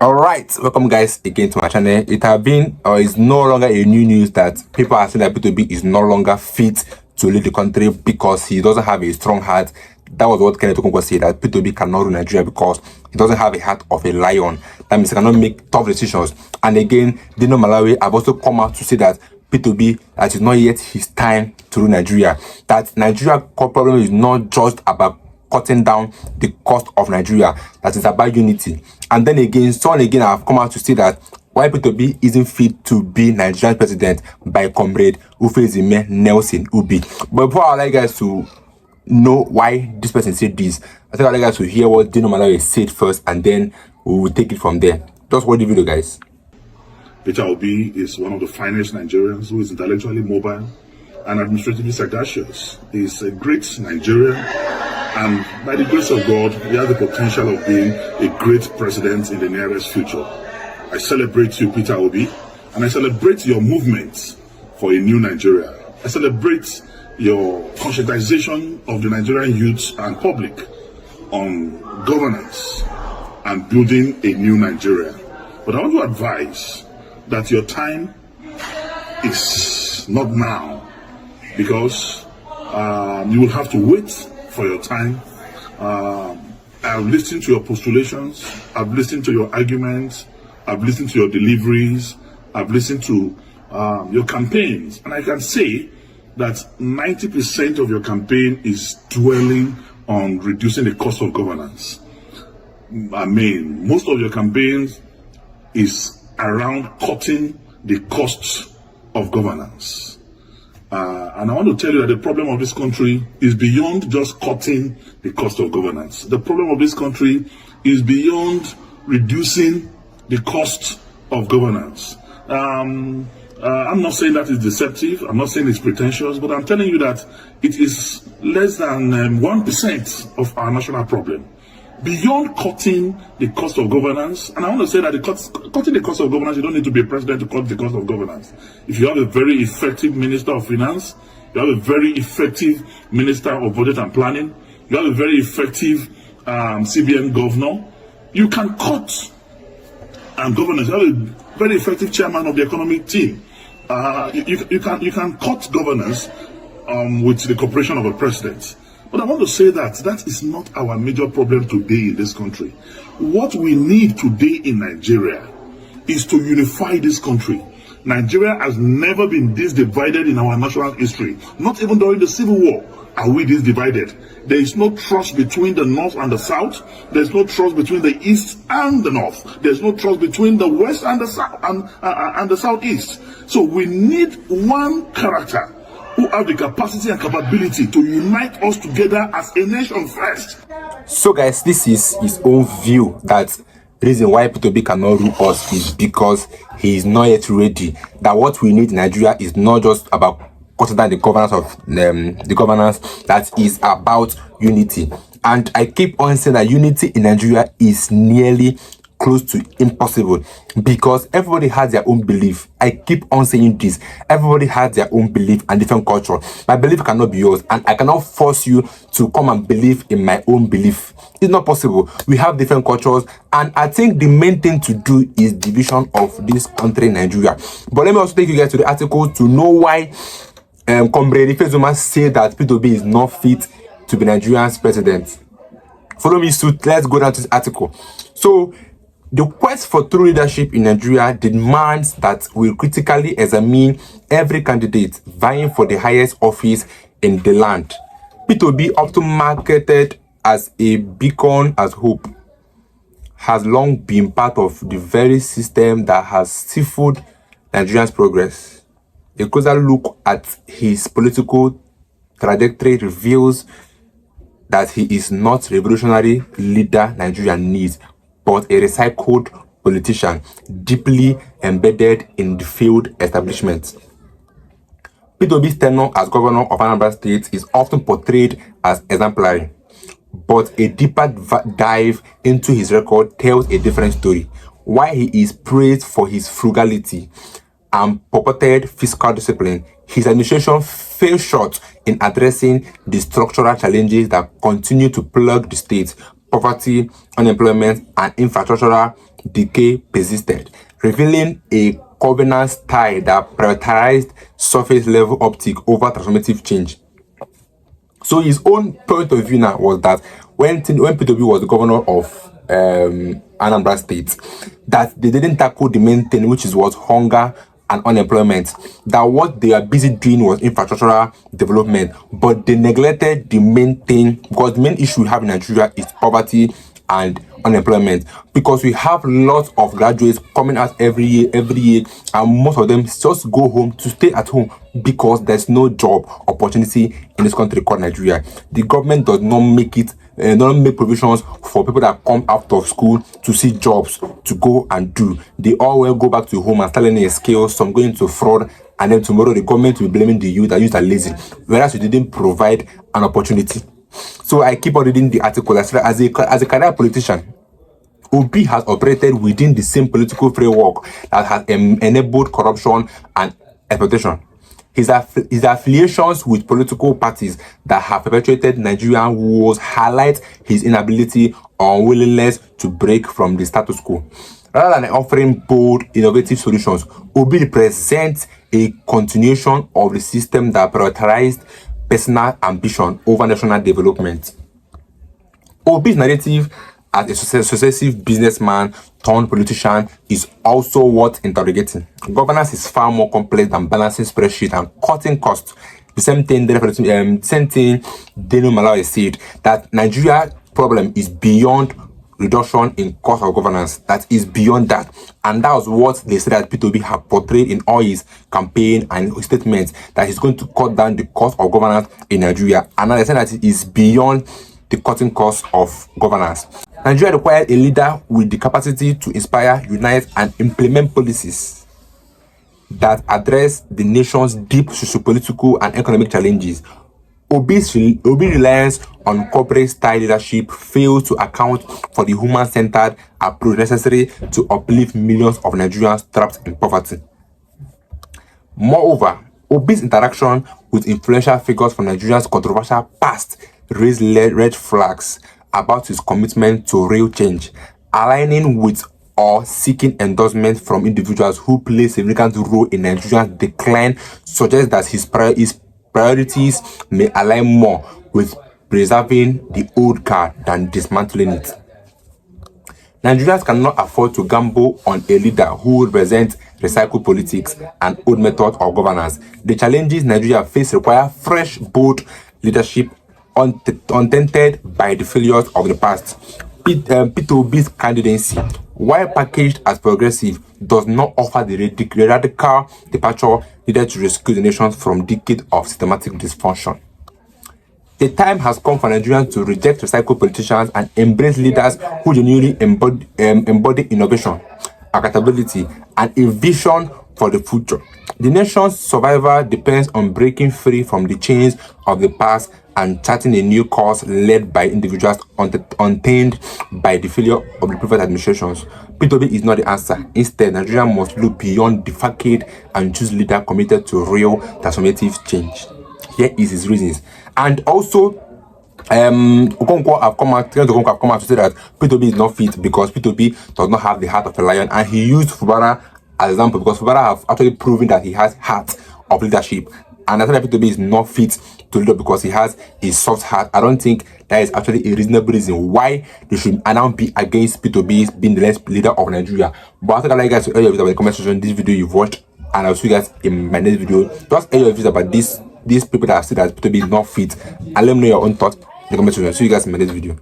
All right, welcome guys again to my channel. It has been or is no longer a new news that people are saying that P2B is no longer fit to lead the country because he doesn't have a strong heart. That was what Kenneth Okonkwo said, that P2B cannot rule Nigeria because he doesn't have a heart of a lion. That means he cannot make tough decisions. And again, Dino Malaye have also come out to say that P2B, that is not yet his time to rule Nigeria. That Nigeria problem is not just about cutting down the cost of Nigeria, that is about unity. And then again, someone again have come out to say that why P2B isn't fit to be Nigerian president by comrade Ufezime Nelson Ubi. But before I like guys to know why this person said this, I think I'd like guys to hear what Dino Malaye said first, and then we will take it from there. Just watch the video, guys. Peter Obi is one of the finest Nigerians who is intellectually mobile and administratively sagacious. He is a great Nigerian, and by the grace of God, he has the potential of being a great president in the nearest future. I celebrate you, Peter Obi, and I celebrate your movement for a new Nigeria. I celebrate your conscientization of the Nigerian youth and public on governance and building a new Nigeria. But I want to advise that your time is not now, because you will have to wait for your time. I've listened to your postulations, I've listened to your arguments, I've listened to your deliveries, I've listened to your campaigns, and I can say that 90% of your campaign is dwelling on reducing the cost of governance. I mean, most of your campaigns is around cutting the costs of governance. And I want to tell you that the problem of this country is beyond just cutting the cost of governance. The problem of this country is beyond reducing the cost of governance. I'm not saying that it's deceptive, I'm not saying it's pretentious, but I'm telling you that it is less than 1% of our national problem. Beyond cutting the cost of governance, and I want to say that cutting the cost of governance, you don't need to be a president to cut the cost of governance. If you have a very effective Minister of Finance, you have a very effective Minister of Budget and Planning, you have a very effective CBN governor, you can cut governance. You have a very effective chairman of the economic team. You can cut governance with the cooperation of a president. But I want to say that that is not our major problem today in this country. What we need today in Nigeria is to unify this country. Nigeria has never been this divided in our national history. Not even during the Civil War are we this divided. There is no trust between the North and the South. There's no trust between the East and the North. There's no trust between the West and the South and the Southeast. So we need one character who have the capacity and capability to unite us together as a nation first. So guys, this is his own view, that the reason why P2B cannot rule us is because he is not yet ready. That what we need in Nigeria is not just about cutting down the governance of the governance, that is about unity. And I keep on saying that unity in Nigeria is nearly close to impossible because everybody has their own belief. I keep on saying this. Everybody has their own belief and different culture. My belief cannot be yours, and I cannot force you to come and believe in my own belief. It's not possible. We have different cultures, and I think the main thing to do is division of this country, Nigeria. But let me also take you guys to the article to know why Comrade Ifezoma said that P2B is not fit to be Nigeria's president. Follow me suit. Let's go down to this article. So the quest for true leadership in Nigeria demands that we critically examine every candidate vying for the highest office in the land. P2B, often marketed as a beacon as hope, has long been part of the very system that has stifled Nigeria's progress. A closer look at his political trajectory reveals that he is not a revolutionary leader Nigeria needs, but a recycled politician deeply embedded in the failed establishment. P2B's tenure as governor of Anambra State is often portrayed as exemplary, but a deeper dive into his record tells a different story. While he is praised for his frugality and purported fiscal discipline, his administration fell short in addressing the structural challenges that continue to plague the state: poverty, unemployment, and infrastructural decay persisted, revealing a governance style that prioritized surface level optic over transformative change. So his own point of view now was that when P2B was the governor of Anambra State, that they didn't tackle the main thing, which was hunger and unemployment. That what they are busy doing was infrastructural development, but they neglected the main thing, because the main issue we have in Nigeria is poverty and unemployment, because we have lots of graduates coming out every year, and most of them just go home to stay at home because there's no job opportunity in this country called Nigeria. The government does not make it, not make provisions for people that come out of school to see jobs to go and do. They all will go back to home and start learning a skill, some going into fraud, and then tomorrow the government will be blaming the youth that youth are lazy, whereas you didn't provide an opportunity. So I keep on reading the article. As a career politician, Obi has operated within the same political framework that has enabled corruption and exploitation. His affiliations with political parties that have perpetuated Nigerian wars highlight his inability or unwillingness to break from the status quo. Rather than offering bold, innovative solutions, Obi represents a continuation of the system that prioritized personal ambition over national development. Obi's narrative as a successive businessman turned politician is also worth interrogating. Governance is far more complex than balancing spreadsheet and cutting costs. The same thing Dino Malaye said, that Nigeria's problem is beyond reduction in cost of governance. That is beyond that. And that was what they said that P2B have portrayed in all his campaign and his statements, that he's going to cut down the cost of governance in Nigeria. And now they said that it is beyond the cutting cost of governance. Nigeria requires a leader with the capacity to inspire, unite, and implement policies that address the nation's deep sociopolitical and economic challenges. Obi's reliance on corporate-style leadership fails to account for the human-centered approach necessary to uplift millions of Nigerians trapped in poverty. Moreover, Obi's interaction with influential figures from Nigeria's controversial past raised red flags about his commitment to real change, aligning with or seeking endorsement from individuals who play a significant role in Nigeria's decline, suggests that his priorities may align more with preserving the old guard than dismantling it. Nigerians cannot afford to gamble on a leader who represents recycled politics and old methods of governance. The challenges Nigeria faces require fresh, bold leadership untainted by the failures of the past. P2B's candidacy, while packaged as progressive, does not offer the radical departure needed to rescue the nation from decades of systematic dysfunction. The time has come for Nigerians to reject recycled politicians and embrace leaders who genuinely embody innovation, accountability, and a vision for the future. The nation's survival depends on breaking free from the chains of the past and charting a new course led by individuals untainted by the failure of the previous administrations. P2B is not the answer. Instead, Nigeria must look beyond the facade and choose leaders committed to real transformative change. Here is his reasons. And also, Okonkwo have come out to say that P2B is not fit because P2B does not have the heart of a lion, and he used Fubara as an example because Fubara have actually proven that he has heart of leadership. And I think that P2B is not fit to lead because he has a soft heart. I don't think that is actually a reasonable reason why they should now be against P2B being the next leader of Nigeria. But I think I'd like you guys to air your views about the comment section, this video you've watched, and I'll see you guys in my next video. Just air your views about these people that have said that P2B is not fit, and let me know your own thoughts in the comment section. See you guys in my next video.